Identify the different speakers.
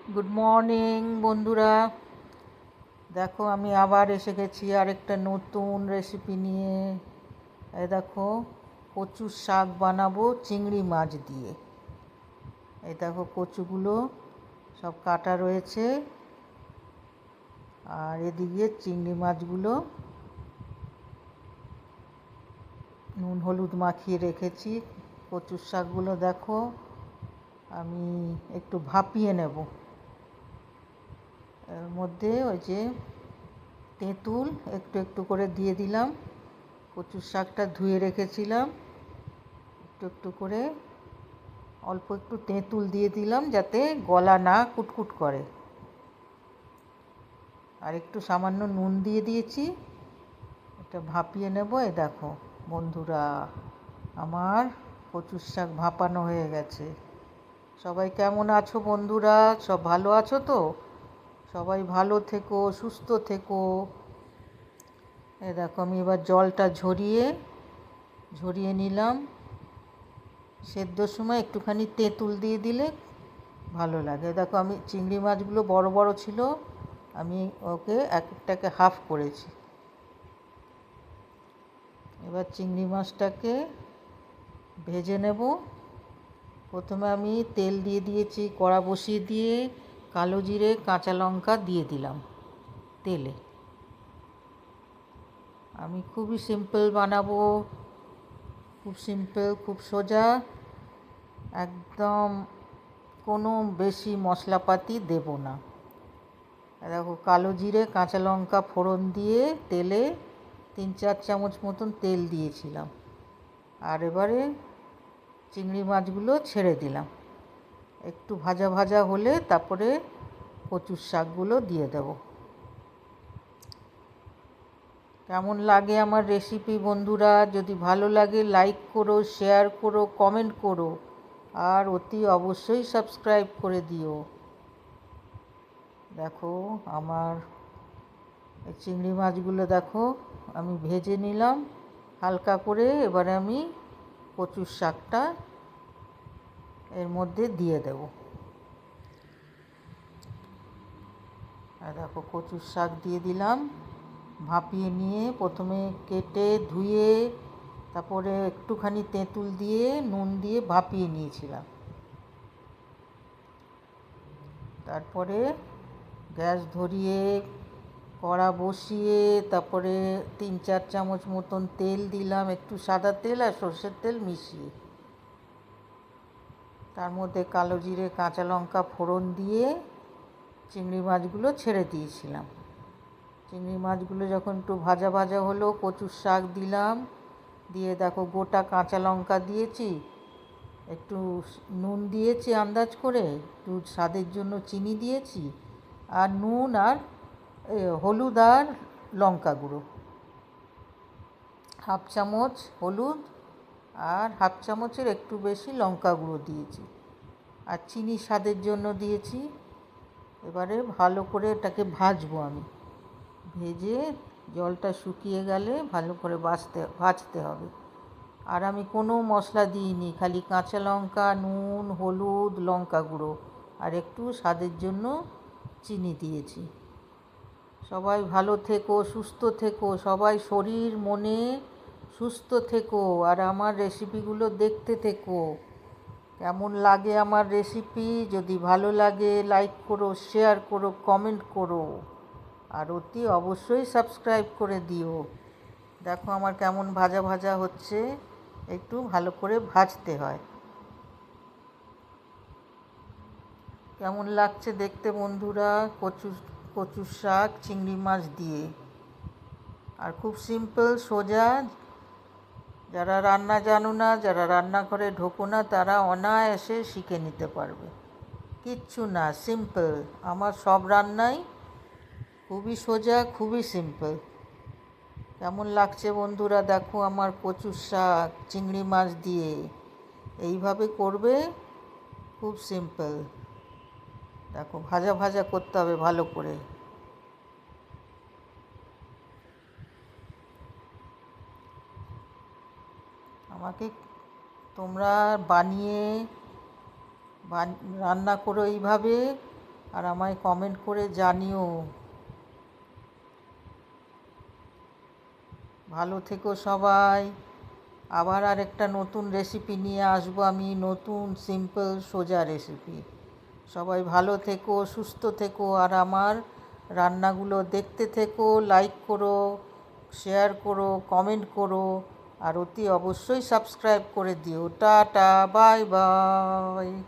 Speaker 1: Good morning বন্ধুরা। দেখো আমি আবার এসে গেছি আরেকটা নতুন রেসিপি নিয়ে। এই দেখো, কচুর শাক বানাবো চিংড়ি মাছ দিয়ে। এই দেখো কচুগুলো সব কাটা রয়েছে, আর এদিকে চিংড়ি মাছগুলো নুন হলুদ মাখিয়ে রেখেছি। কচুর শাকগুলো দেখো আমি একটু ভাপিয়ে নেব। এর মধ্যে ওই যে তেঁতুল একটু একটু করে দিয়ে দিলাম। কচুর শাকটা ধুয়ে রেখেছিলাম, একটু একটু করে অল্প একটু তেঁতুল দিয়ে দিলাম যাতে গলা না কুটকুট করে। আর একটু সামান্য নুন দিয়ে দিয়েছি, এটা ভাপিয়ে নেব। এই দেখো বন্ধুরা, আমার কচুর শাক ভাপানো হয়ে গেছে। সবাই কেমন আছো বন্ধুরা? সব ভালো আছো তো? সবাই ভালো থেকো, সুস্থ থেকো। এই দেখো আমি এবার জলটা ঝরিয়ে নিলাম। সেদ্ধর সময় একটুখানি তেঁতুল দিয়ে দিলে ভালো লাগে। দেখো আমি চিংড়ি মাছগুলো বড় বড় ছিল, আমি ওকে এক একটাকে হাফ করেছি। এবার চিংড়ি মাছটাকে ভেজে নেব। প্রথমে আমি তেল দিয়ে দিয়েছি, কড়া বসিয়ে দিয়ে কালো জিরে কাঁচা লঙ্কা দিয়ে দিলাম তেলে। আমি খুবই সিম্পল বানাবো, খুব সিম্পল, খুব সোজা, একদম কোনো বেশি মশলাপাতি দেব না। দেখো কালো জিরে কাঁচা লঙ্কা ফোড়ন দিয়ে তেলে 3-4 চামচ মতন তেল দিয়েছিলাম। আর এবারে চিংড়ি মাছগুলো ছেড়ে দিলাম। একটু ভাজা ভাজা হলে তারপরে কচুর শাকগুলো দিয়ে দেব। কেমন লাগে আমার রেসিপি বন্ধুরা? যদি ভালো লাগে লাইক করো, শেয়ার করো, কমেন্ট করো, আর অতি অবশ্যই সাবস্ক্রাইব করে দিও। দেখো আমার এই চিংড়ি মাছগুলো দেখো আমি ভেজে নিলাম হালকা করে। এবারে আমি কচুর শাকটা এর মধ্যে দিয়ে দেব। আর দেখো কচুর শাক দিয়ে দিলাম, ভাপিয়ে নিয়ে প্রথমে কেটে ধুয়ে তারপরে একটুখানি তেঁতুল দিয়ে নুন দিয়ে ভাপিয়ে নিয়েছিলাম। তারপরে গ্যাস ধরিয়ে কড়া বসিয়ে তারপরে 3-4 চামচ মতন তেল দিলাম, একটু সাদা তেল আর সর্ষের তেল মিশিয়ে। তার মধ্যে কালো জিরে কাঁচা লঙ্কা ফোড়ন দিয়ে চিংড়ি মাছগুলো ছেড়ে দিয়েছিলাম। চিংড়ি মাছগুলো যখন একটু ভাজা ভাজা হলো কচুর শাক দিলাম, দিয়ে দেখো গোটা কাঁচা লঙ্কা দিয়েছি, একটু নুন দিয়েছি আন্দাজ করে, একটু স্বাদের জন্য চিনি দিয়েছি, আর নুন আর হলুদ আর লঙ্কা গুঁড়ো, হাফ চামচ হলুদ আর হাফ চামচের একটু বেশি লঙ্কা গুঁড়ো দিয়েছি, আর চিনি স্বাদের জন্য দিয়েছি। এবারে ভালো করে এটাকে ভাজবো আমি। ভেজে জলটা শুকিয়ে গেলে ভালো করে ভাজতে হবে। আর আমি কোনো মশলা দিইনি, খালি কাঁচা লঙ্কা, নুন, হলুদ, লঙ্কা গুঁড়ো আর একটু স্বাদের জন্য চিনি দিয়েছি। সবাই ভালো থেকো, সুস্থ থেকো, সবাই শরীর মনে সুস্থ থেকো, আর আমার রেসিপিগুলো দেখতে থেকো। কেমন লাগে আমার রেসিপি? যদি ভালো লাগে লাইক করো, শেয়ার করো, কমেন্ট করো, আর অতি অবশ্যই সাবস্ক্রাইব করে দিও। দেখো আমার কেমন ভাজা ভাজা হচ্ছে, একটু ভালো করে ভাজতে হয়। কেমন লাগছে দেখতে বন্ধুরা কচুর শাক চিংড়ি মাছ দিয়ে? আর খুব সিম্পল সোজা। যারা রান্না জানো না, যারা রান্নাঘরে ঢোকো না, তারা অনায়াসে শিখে নিতে পারবে। কিচ্ছু না, সিম্পল। আমার সব রান্নাই খুবই সোজা, খুবই সিম্পল। কেমন লাগছে বন্ধুরা? দেখো আমার কচুর শাক চিংড়ি মাছ দিয়ে এইভাবে করবে, খুব সিম্পল। দেখো ভাজা ভাজা করতে হবে ভালো করে। আমাকে তোমরা বানিয়ে রান্না করো এইভাবে, আর আমায় কমেন্ট করে জানিও। ভালো থেকো সবাই। আবার আরেকটা নতুন রেসিপি নিয়ে আসবো আমি, নতুন সিম্পল সোজা রেসিপি। সবাই ভালো থেকো, সুস্থ থেকো, আর আমার রান্নাগুলো দেখতে থেকো, লাইক করো, শেয়ার করো, কমেন্ট করো, আর অতি অবশ্যই সাবস্ক্রাইব করে দিও। Tata, bye bye.